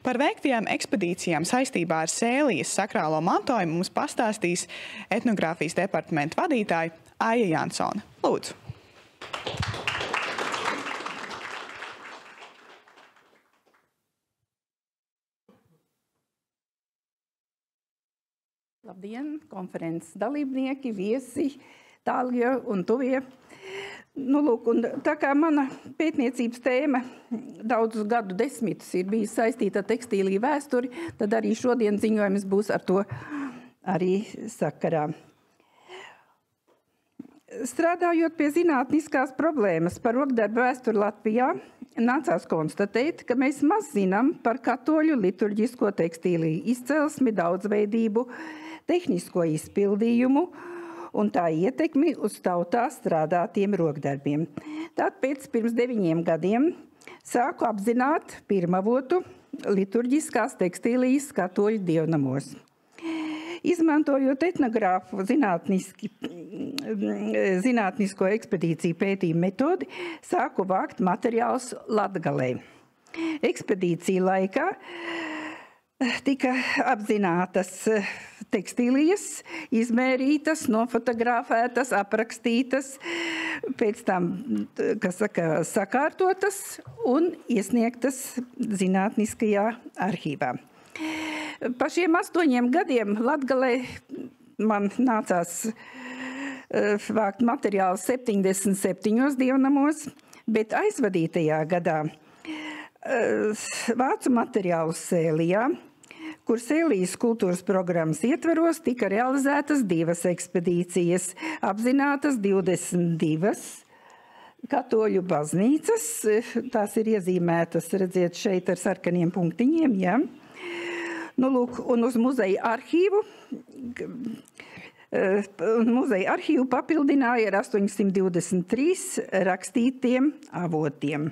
Par veiktajām ekspedīcijām saistībā ar Sēlijas sakrālo mantojumu mums pastāstīs etnogrāfijas departamenta vadītāja Aija Jansone. Lūdzu! Labdien, konferences dalībnieki, viesi, tālie un tuvie. Tā kā mana pētniecības tēma daudzus gadu desmitus ir bijis saistīta ar tekstīliju vēsturi, tad arī šodien ziņojums būs ar to arī sakarā. Strādājot pie zinātniskās problēmas par rokdarbu vēsturi Latvijā, nācās konstatēt, ka mēs maz zinām par katoļu liturģisko tekstīliju izcelsmi, daudzveidību, tehnisko izpildījumu un tā ietekmi uz tautā strādātiem rokdarbiem. Tāpēc pirms 9 gadiem sāku apzināt pirmavotu liturģiskās tekstīlijas katoļu dievnamos. Izmantojot etnogrāfu zinātnisko ekspedīciju pētījumu metodi, sāku vākt materiālus Latgalē. Ekspedīcija laikā tika apzinātas tekstīlijas, izmērītas, nofotografētas, aprakstītas, pēc tam, sakārtotas un iesniegtas zinātniskajā arhīvā. Pa šiem 8 gadiem Latgalē man nācās vākt materiālu 77 dievnamos, bet aizvadītajā gadā vācu materiālu Sēlijā, kur Sēlijas kultūras programmas ietveros tika realizētas 2 ekspedīcijas, apzinātas 22 katoļu baznīcas, tās ir iezīmētas, redziet, šeit ar sarkaniem punktiņiem, ja. Un uz muzeja arhīvu papildināja ar 823 rakstītiem avotiem.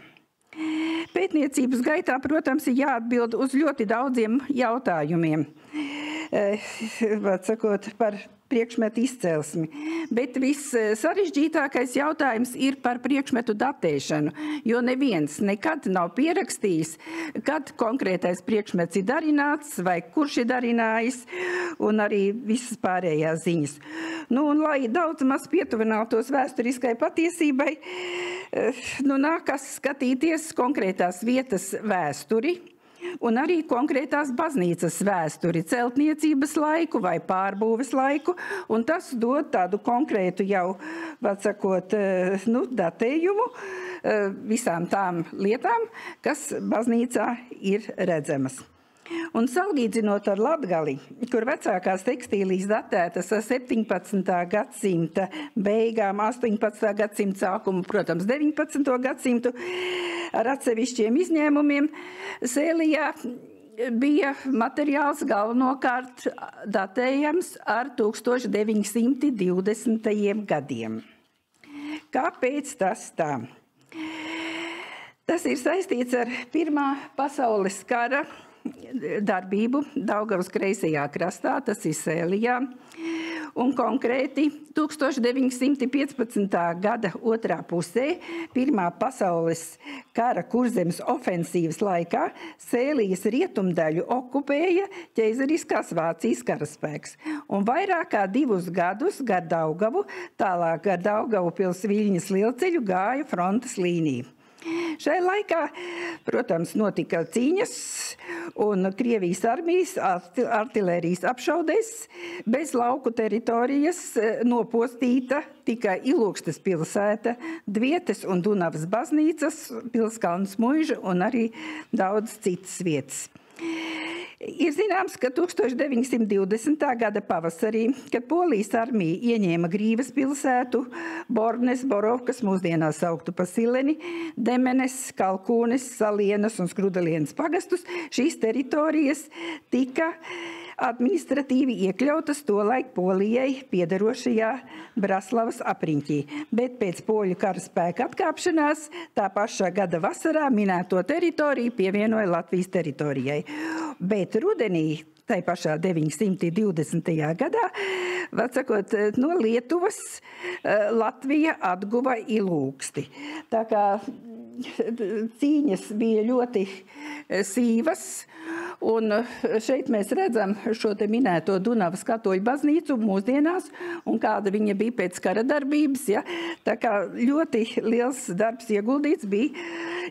Pētniecības gaitā, protams, ir jāatbild uz ļoti daudziem jautājumiem, par priekšmetu izcelsmi. Bet viss sarežģītākais jautājums ir par priekšmetu datēšanu, jo neviens nekad nav pierakstījis, kad konkrētais priekšmets ir darināts vai kurš ir darinājis, un arī visas pārējās ziņas. Un lai daudz maz pietuvinātos vēsturiskai patiesībai, nākas skatīties konkrētās vietas vēsturi, un arī konkrētās baznīcas vēsturi, celtniecības laiku vai pārbūves laiku, un tas dod tādu konkrētu jau, datējumu visām tām lietām, kas baznīcā ir redzamas. Un salīdzinot ar Latgali, kur vecākās tekstīlijas datētas ar 17. gadsimta beigām, 18. gadsimta sākumu, protams, 19. gadsimtu, ar atsevišķiem izņēmumiem, Sēlijā bija materiāls galvenokārt datējams ar 1920. gadiem. Kāpēc tas tā? Tas ir saistīts ar Pirmā pasaules kara darbību Daugavas kreisajā krastā, tas ir Sēlijā, un konkrēti 1915. gada otrā pusē, Pirmā pasaules kara Kurzemes ofensīvas laikā, Sēlijas rietumdaļu okupēja ķeizariskās Vācijas karaspēks, un vairāk kā 2 gadus gar Daugavu, tālāk gar Daugavu pils Viļņas lielceļu gāja frontes līnija. Šai laikā, protams, notika cīņas un Krievijas armijas artilērijas apšaudēs bez lauku teritorijas nopostīta tikai Ilūkstes pilsēta, Dvietes un Dunavas baznīcas, Pilskalnas muiža un arī daudz citas vietas. Ir zināms, ka 1920. gada pavasarī, kad Polijas armija ieņēma Grīvas pilsētu, Bornes, Borovkas, mūsdienās sauktu pa Sileni, Demenes, Kalkūnes, Salienas un Skrudelienas pagastus, šīs teritorijas tika administratīvi iekļautas tolaik Polijai piederošajā Braslavas apriņķī, bet pēc poļu karaspēka atkāpšanās tā pašā gada vasarā minēto teritoriju pievienoja Latvijas teritorijai. Bet rudenī, tai pašā 920. gadā, no Lietuvas Latvija atguva Ilūksti. Tā kā cīņas bija ļoti sīvas, Un šeit mēs redzam šo te minēto Dunavas katoļu baznīcu mūsdienās un kāda viņa bija pēc kara darbības. Ja? Tā kā ļoti liels darbs ieguldīts bija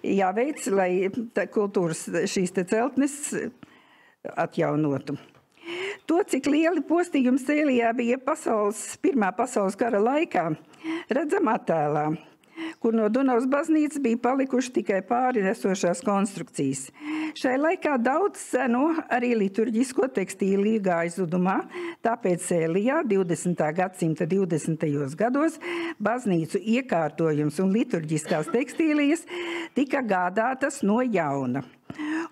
jāveic, lai kultūras šīs te celtnes atjaunotu. To, cik lieli postījumi Sēlijā bija Pirmā pasaules kara laikā, redzam attēlā, kur no Dunavas baznīcas bija palikuši tikai pāri nesošās konstrukcijas. Šai laikā daudz seno arī liturģisko tekstīliju gāja zudumā, tāpēc Sēlijā 20. gadsimta 20. gados baznīcu iekārtojums un liturģiskās tekstīlijas tika gādātas no jauna.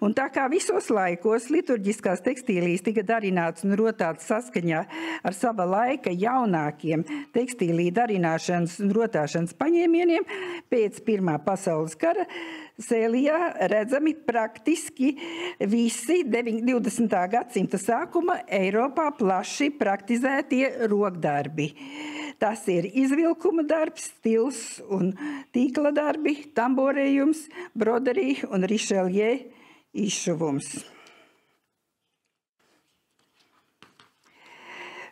Un tā kā visos laikos liturģiskās tekstīlijas tika darināts un rotāts saskaņā ar sava laika jaunākiem tekstīliju darināšanas un rotāšanas paņēmieniem, pēc Pirmā pasaules kara Sēlijā redzami praktiski visi 20. gadsimta sākuma Eiropā plaši praktizētie rokdarbi. Tas ir izvilkuma darbs, stils un tīkla darbi, tamborējums, broderija un rišeljē izšuvums.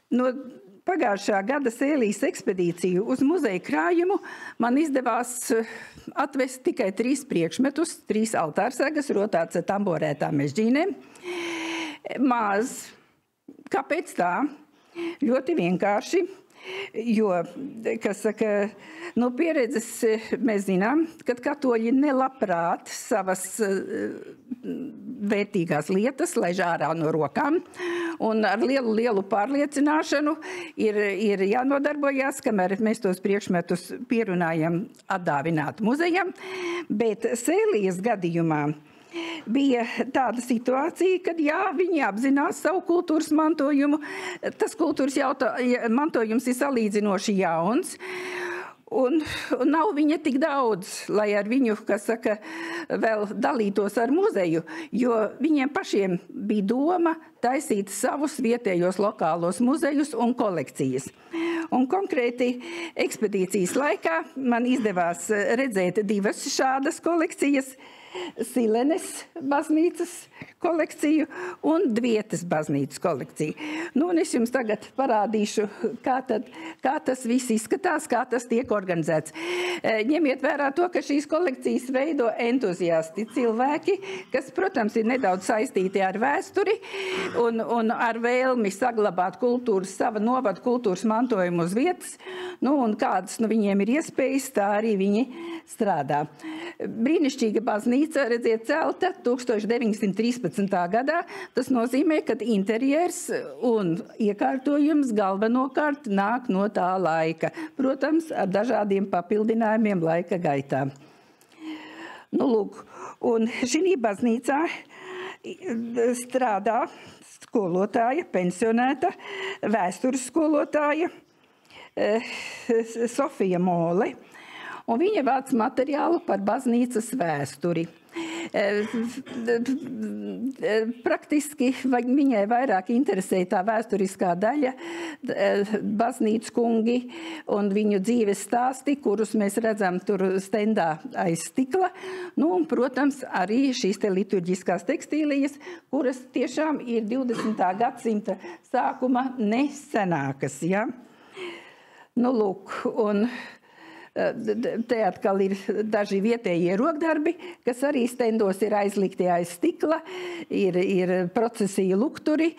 No pagājušā gada Sēlijas ekspedīciju uz muzeja krājumu man izdevās atvest tikai 3 priekšmetus, 3 altārsagas rotāts ar tamborētām mežģīnēm. Maz. Kāpēc tā? Ļoti vienkārši. Jo, kas saka, no pieredzes mēs zinām, ka katoļi nelabprāt savas vērtīgās lietas laiž ārā no rokām, un ar lielu pārliecināšanu ir jānodarbojās, kamēr mēs tos priekšmetus pierunājam atdāvināt muzejam, bet Sēlijas gadījumā bija tāda situācija, kad viņi apzinās savu kultūras mantojumu. Tas kultūras mantojums ir salīdzinoši jauns. Un nav viņa tik daudz, lai ar viņu, kas saka, vēl dalītos ar muzeju, jo viņiem pašiem bija doma taisīt savus vietējos lokālos muzejus un kolekcijas. Un konkrēti ekspedīcijas laikā man izdevās redzēt 2 šādas kolekcijas, Silenes baznīcas kolekciju un Dvietes baznīcas kolekciju. Nu, un es jums tagad parādīšu, kā tas viss izskatās, kā tas tiek organizēts. Ņemiet vērā to, ka šīs kolekcijas veido entuziasti cilvēki, kas, protams, ir nedaudz saistīti ar vēsturi un ar vēlmi saglabāt sava novada kultūras mantojumu uz vietas. Nu, un kādas viņiem ir iespējas, tā arī viņi strādā. Brīnišķīga baznīca, redziet, celta 1913. gadā. Tas nozīmē, ka interjers un iekārtojums galvenokārt nāk no tā laika. Protams, ar dažādiem papildinājumiem laika gaitā. Nu, lūk, un šī baznīcā strādā skolotāja, pensionēta, vēstures skolotāja Sofija Mole. Un viņa vāc materiālu par baznīcas vēsturi. Praktiski viņai vairāk interesēja tā vēsturiskā daļa, baznīcu kungi un viņu dzīves stāsti, kurus mēs redzam tur stendā aiz stikla. Nu, un, protams, arī šīs te liturģiskās tekstīlijas, kuras tiešām ir 20. gadsimta sākuma nesenākas. Ja? Nu, lūk, un te atkal ir daži vietējie rokdarbi, kas arī stendos ir aizlikti aiz stikla, ir procesiju lukturi,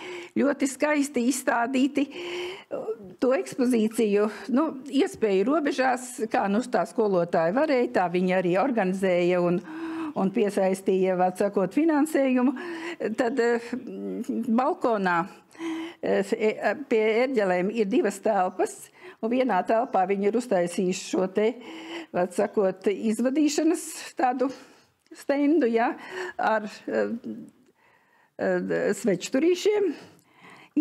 ļoti skaisti izstādīti. To ekspozīciju, iespēju robežās, kā tā skolotāja varēja, tā viņa arī organizēja un piesaistīja, sakot, finansējumu. Tad balkonā pie ērģelēm ir 2 telpas, un vienā telpā viņi ir uztaisījuši šo te, sakot, izvadīšanas tādu stendu, ja, ar svečturīšiem.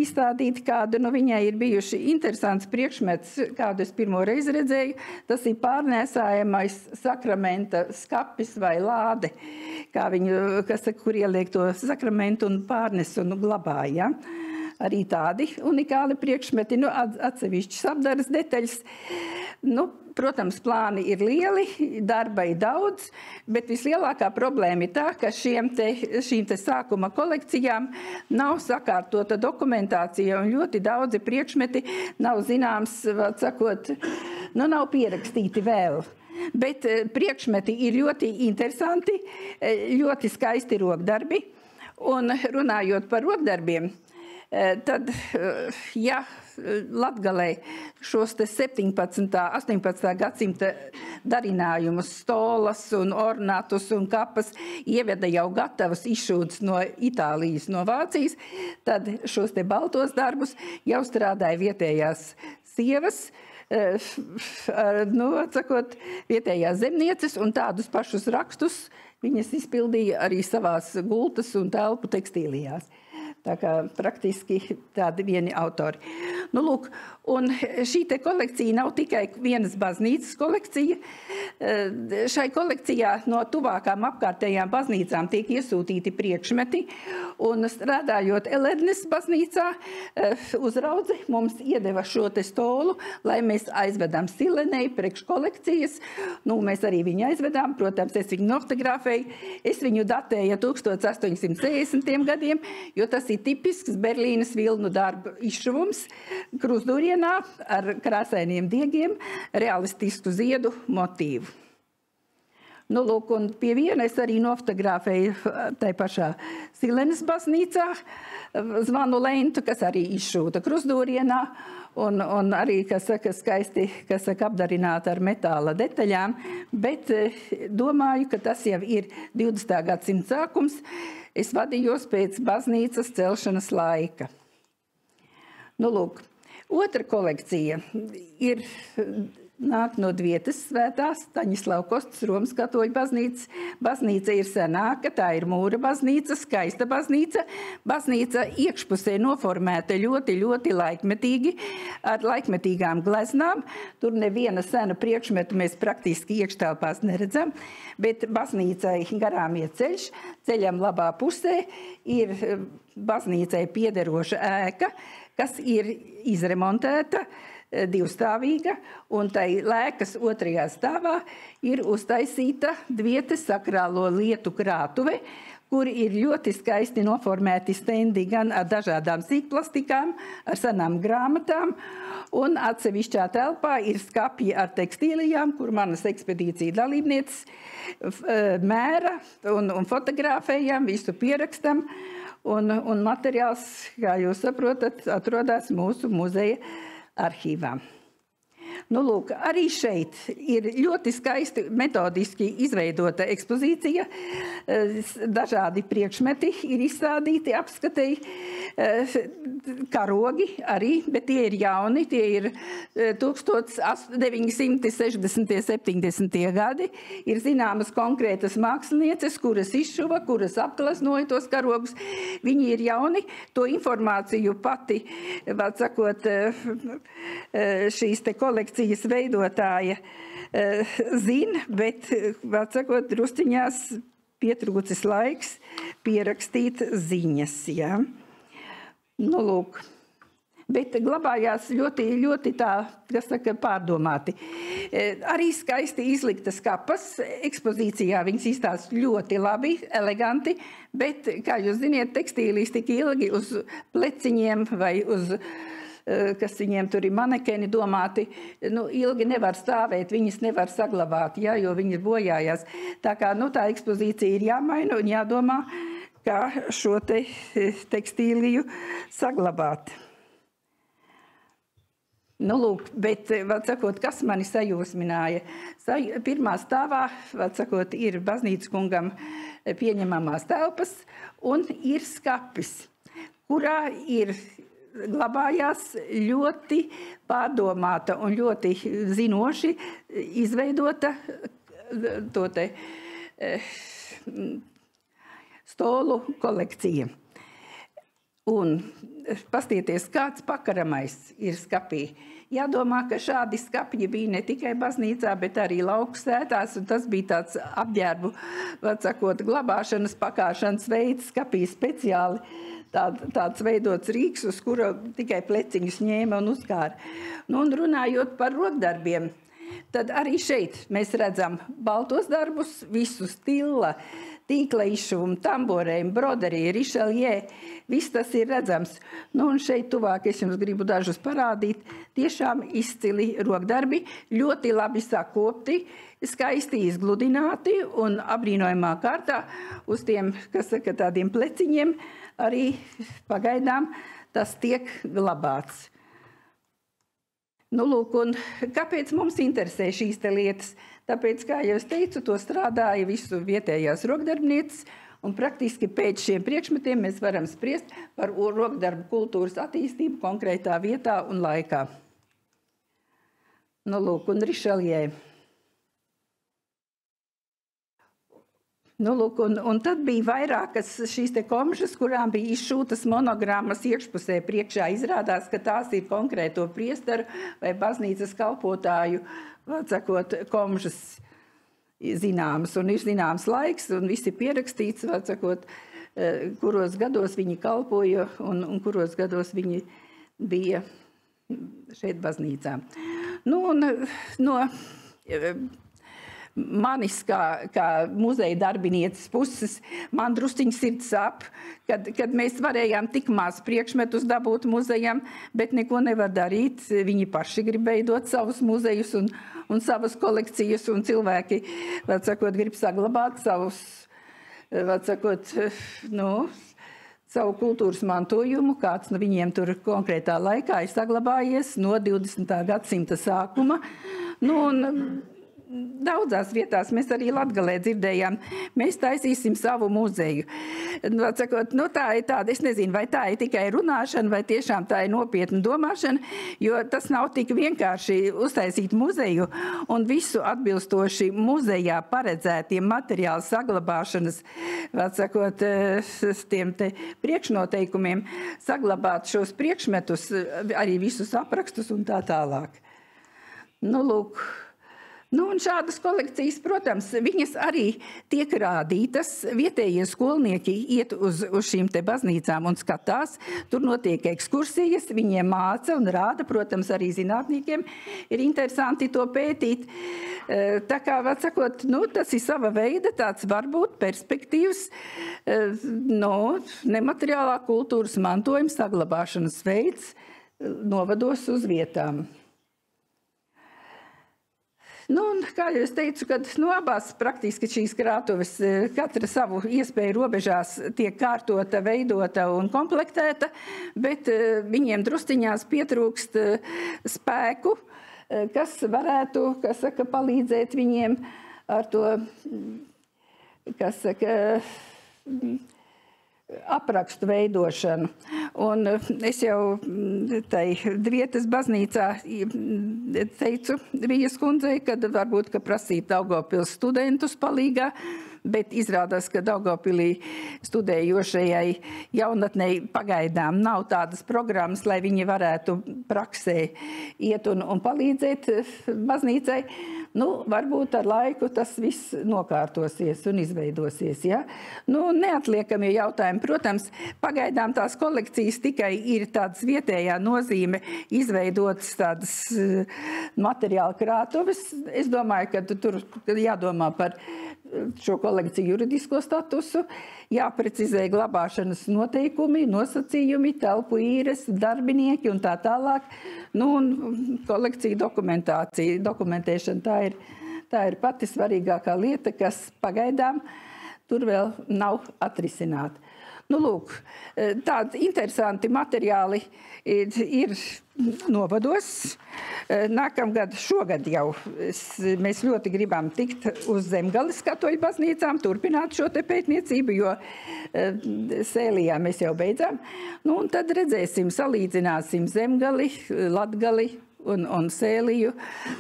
Izstādīti kādu, viņai ir bijuši interesants priekšmets, kādu es pirmo reizi redzēju. Tas ir pārnēsājamais sakramenta skapis vai lāde, kā viņu, kur ieliek to sakramentu un pārnes un glabāja. Ja? Arī tādi unikāli priekšmeti, atsevišķas apdaras detaļas. Protams, plāni ir lieli, darba ir daudz, bet vislielākā problēma ir tā, ka šīm te sākuma kolekcijām nav sakārtota dokumentācija un ļoti daudzi priekšmeti nav zināms, vēl sakot, nav pierakstīti vēl. Bet priekšmeti ir ļoti interesanti, ļoti skaisti rokdarbi. Un runājot par rokdarbiem, tad, ja Latgalē šos te 17. 18. gadsimta darinājumus, stolas un ornatus un kapas ieveda jau gatavas izšūtas no Itālijas, no Vācijas, tad šos te baltos darbus jau strādāja vietējās sievas, atsakot, vietējās zemnieces, un tādus pašus rakstus viņas izpildīja arī savās gultas un telpu tekstīlijās. Tā kā praktiski tādi vieni autori. Lūk, un šī te kolekcija nav tikai vienas baznīcas kolekcija. Šai kolekcijā no tuvākām apkārtējām baznīcām tiek iesūtīti priekšmeti, un strādājot Elernes baznīcā, uzraudze mums iedeva šo te stolu, lai mēs aizvedam Silenei priekš kolekcijas. Mēs arī viņu aizvedām, protams, es viņu nofotografēju. Es viņu datēju 1860. gadiem, jo tas ir tipisks Berlīnes vilnu darba izšuvums krustdurienā ar krāsainiem diegiem, realistisku ziedu motīvu. Lūk, un pie viena es arī nofotografēju tai pašā Silenes baznīcā zvanu lentu, kas arī izšūta krustdurienā un arī, kas saka, skaisti, kas saka, apdarināta ar metāla detaļām, bet domāju, ka tas jau ir 20. gadsimta sākums. Es vadījos pēc baznīcas celšanas laika. Lūk, otra kolekcija nāk no Dvietas svētās Staņislavas Kostas Romas katoļu baznīcas. Baznīca ir senāka, tā ir mūra baznīca, skaista baznīca. Baznīca iekšpusē noformēta ļoti, ļoti laikmetīgi, ar laikmetīgām gleznām. Tur neviena sena priekšmetu mēs praktiski iekštelpās neredzam, bet baznīcai garām iet ceļš. Ceļam labā pusē ir baznīcai piederoša ēka, kas ir izremontēta, divstāvīga, un tai lēkas otrajā stāvā ir uztaisīta Dvietes sakrālo lietu krātuve, kur ir ļoti skaisti noformēti stendi gan ar dažādām sīkplastikām, ar senām grāmatām, un atsevišķā telpā ir skapji ar tekstīlijām, kur manas ekspedīcija dalībnieces mēra un fotografējam, visu pierakstam, un materiāls, kā jūs saprotat, atrodas mūsu muzeja arhīvā. Lūk, arī šeit ir ļoti skaisti metodiski izveidota ekspozīcija. Dažādi priekšmeti ir izstādīti, apskatēji, karogi arī, bet tie ir jauni, tie ir 1960. 70. gadi. Ir zināmas konkrētas mākslinieces, kuras izšuva, kuras apgleznoja tos karogus. Viņi ir jauni, to informāciju pati, vēl sakot, šīs te kolekcijas veidotāja zina, bet, vēl sakot, drusciņās pietrūcis laiks pierakstīt ziņas, jā. Lūk. Bet glabājās ļoti, ļoti tā, kas saka, pārdomāti. Arī skaisti izliktas kapas. Ekspozīcijā viņas izstāsta ļoti labi, eleganti, bet, kā jūs ziniet, tekstīlīs tik ilgi uz pleciņiem vai uz, kas viņiem tur ir manekeni domāti, ilgi nevar stāvēt, viņas nevar saglabāt, ja, jo viņas bojājās. Tā kā tā ekspozīcija ir jāmaina un jādomā, kā šo te tekstīliju saglabāt. Lūk, bet, vēl sakot, kas mani sajūsmināja? Pirmā stāvā, vēl sakot, ir baznīcas kungam pieņemamās telpas un ir skapis, kurā ir glabājās ļoti pārdomāta un ļoti zinoši izveidota to te stolu kolekcija. Un pastieties, kāds pakaramais ir skapī. Jādomā, ka šādi skapji bija ne tikai baznīcā, bet arī lauku sētās, un tas bija tāds apģērbu, sakot, glabāšanas, pakāšanas veids, skapī speciāli tāds veidots rīks, uz kura tikai pleciņus ņēma un uzkāra. Un runājot par rokdarbiem, tad arī šeit mēs redzam baltos darbus, visu stila, tīkla izšuvumu, tamborējumu, broderiju, rišeljē. Viss tas ir redzams. Nu, un šeit tuvāk es jums gribu dažus parādīt. Tiešām izcili rokdarbi, ļoti labi sakopti, skaisti izgludināti un apbrīnojamā kārtā uz tiem, kas saka, tādiem pleciņiem arī pagaidām tas tiek glabāts. Nu, lūk, un kāpēc mums interesē šīs te lietas? Tāpēc, kā jau es teicu, to strādāja visu vietējās rokdarbnieces, un praktiski pēc šiem priekšmetiem mēs varam spriest par rokdarbu kultūras attīstību konkrētā vietā un laikā. Nu, lūk, un rišeljē. Nu, lūk, un tad bija vairākas šīs te komžas, kurām bija izšūtas monogrammas iekšpusē priekšā. Izrādās, ka tās ir konkrēto priesteru vai baznīcas kalpotāju, vārdsakot, komžas zināmas. Un ir zināms laiks, un viss ir pierakstīts, vārdsakot, kuros gados viņi kalpoja un kuros gados viņi bija šeit baznīcā. Nu, un no manis kā muzeja darbinieces puses, man drusciņi sirds sāp, kad mēs varējām tik maz priekšmetus dabūt muzejam, bet neko nevar darīt. Viņi paši grib veidot savus muzejus un savas kolekcijas, un cilvēki, vārdsakot, grib saglabāt savus, vārdsakot, savu kultūras mantojumu, kāds no viņiem tur konkrētā laikā ir saglabājies no 20. gadsimta sākuma. Nu, un daudzās vietās mēs arī Latgalē dzirdējām, mēs taisīsim savu muzeju. Atsakot, tā ir tāda, es nezinu, vai tā ir tikai runāšana, vai tiešām tā ir nopietna domāšana, jo tas nav tik vienkārši uztaisīt muzeju un visu atbilstoši muzejā paredzētiem materiālu saglabāšanas, atsakot, tiem te priekšnoteikumiem, saglabāt šos priekšmetus, arī visus aprakstus un tā tālāk. Nu, lūk. Nu, un šādas kolekcijas, protams, viņas arī tiek rādītas. Vietējie skolnieki iet uz šīm te baznīcām un skatās. Tur notiek ekskursijas, viņiem māca un rāda, protams, arī zinātniekiem ir interesanti to pētīt. Tā kā, atsakot, tas ir sava veida tāds varbūt perspektīvs, nemateriālā kultūras mantojuma saglabāšanas veids novados uz vietām. Nu, un, kā jau es teicu, kad abās praktiski šīs krātuves katra savu iespēju robežās tiek kārtota, veidota un komplektēta, bet viņiem drusciņās pietrūkst spēku, kas varētu, kas saka, palīdzēt viņiem ar to, kas saka, aprakstu veidošanu. Un es jau tai Drietas baznīcā teicu Vijas kundzei, kad varbūt, ka prasīt Daugavpils studentus palīgā, bet izrādās, ka Daugavpilī studējošajai jaunatnei pagaidām nav tādas programmas, lai viņi varētu praksē iet un palīdzēt baznīcai. Nu, varbūt ar laiku tas viss nokārtosies un izveidosies, ja? Nu, neatliekamie jautājumi. Protams, pagaidām tās kolekcijas tikai ir tādas vietējā nozīme izveidotas tādas materiāla krātuves. Es domāju, ka tur jādomā par šo kolekciju juridisko statusu, jāprecizē glabāšanas noteikumi, nosacījumi, telpu īres, darbinieki un tā tālāk. Nu, un kolekciju dokumentēšana, tā ir pati svarīgākā lieta, kas pagaidām tur vēl nav atrisināta. Nu, lūk, tādi interesanti materiāli ir novados. Nākamgad, šogad jau mēs ļoti gribam tikt uz Zemgales katoļu baznīcām, turpināt šo te pētniecību, jo Sēlijā mēs jau beidzām. Nu, un tad redzēsim, salīdzināsim Zemgali, Latgali un Sēliju,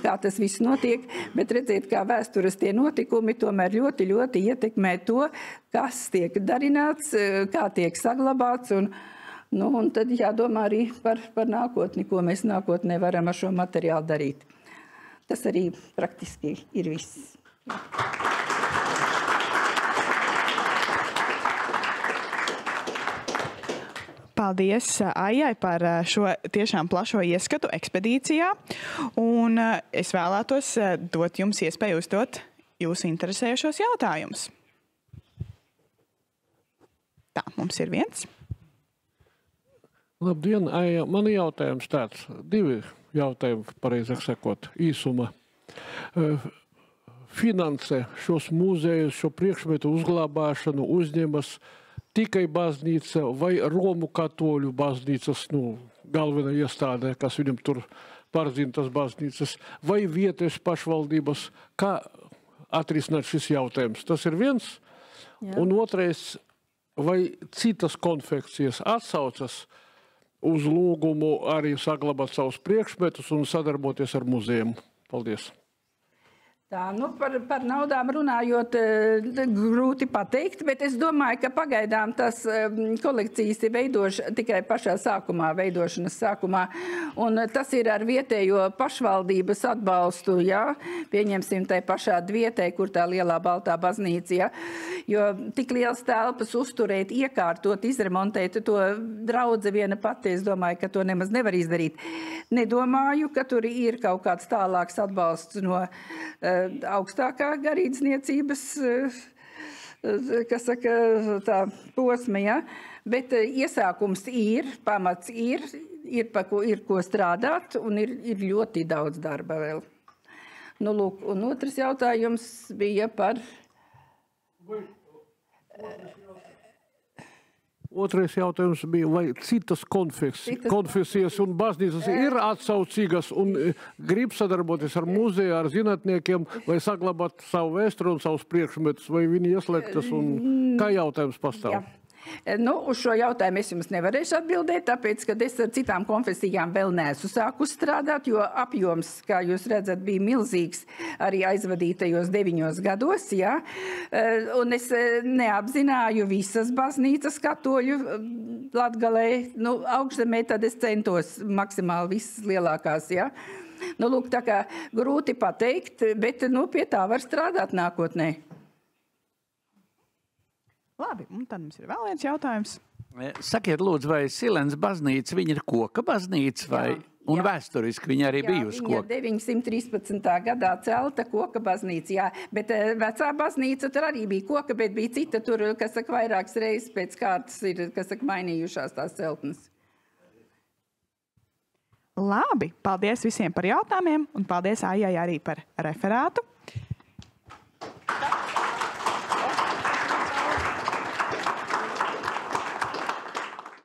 kā tas viss notiek, bet redzēt, kā vēstures tie notikumi tomēr ļoti, ļoti ietekmē to, kas tiek darināts, kā tiek saglabāts, un tad jādomā arī par nākotni, ko mēs nākotnē varam ar šo materiālu darīt. Tas arī praktiski ir viss. Paldies Aijai par šo tiešām plašo ieskatu ekspedīcijā. Un es vēlētos dot jums iespēju uzdot jūsu interesējušos jautājumus. Tā, mums ir viens. Labdien, Aija. Man ir jautājums tāds. 2 jautājumi, pareizāk sakot, īsuma. Finansē šos muzejus, šo priekšmetu uzglabāšanu uzņemas tikai baznīca vai Romu katoļu baznīcas, galvenā iestādē, kas viņam tur pārzina tas baznīcas, vai vietēs pašvaldības, kā atrisināt šis jautājums. Tas ir viens. Jā. Un otrais, vai citas konfekcijas atsaucas uz lūgumu arī saglabāt savus priekšmetus un sadarboties ar muzejiem. Paldies! Tā, par naudām runājot, grūti pateikt, bet es domāju, ka pagaidām tas kolekcijas ir tikai pašā sākumā, veidošanas sākumā, un tas ir ar vietējo pašvaldības atbalstu, jā, pieņemsim tai pašā Dvietē, kur tā lielā baltā baznīca, jā, jo tik liels telpas uzturēt, iekārtot, izremontēt, to draudze viena pati, es domāju, ka to nemaz nevar izdarīt. Nedomāju, ka tur ir kaut kāds tālāks atbalsts no augstākā garīdzniecības, kas saka, tā posma, ja? Bet iesākums ir, pamats ir ko strādāt un ir ļoti daudz darba vēl. Nu, lūk, un otrs jautājums bija par... Otrais jautājums bija, vai citas konfesijas un baznīcas ir atsaucīgas un grib sadarboties ar muzeju, ar zinātniekiem, lai saglabāt savu vēsturi un savus priekšmetus, vai viņi ieslēgtas un kā jautājums pastāv? Jā. Uz šo jautājumu es jums nevarēšu atbildēt, tāpēc, ka es ar citām konfesijām vēl neesmu sākus strādāt, jo apjoms, kā jūs redzat, bija milzīgs arī aizvadītajos 9 gados, jā. Un es neapzināju visas baznīcas katoļu Latgalē, Augšzemē, tad es centos maksimāli visas lielākās, jā. Lūk, tā kā grūti pateikt, bet, pie tā var strādāt nākotnē. Labi, un tad mums ir vēl viens jautājums. Sakiet, lūdzu, vai Silens baznīca, viņa ir koka baznīca vai... Un jā. Vēsturiski viņa arī bijusi koka. Jā, viņa 913. gadā celta koka baznīca, jā. Bet vecā baznīca tur arī bija koka, bet bija cita tur, kas saka, vairākas reizes pēc kārtas ir, kas saka, mainījušās tās celtnes. Labi, paldies visiem par jautājumiem un paldies Aijai arī par referātu.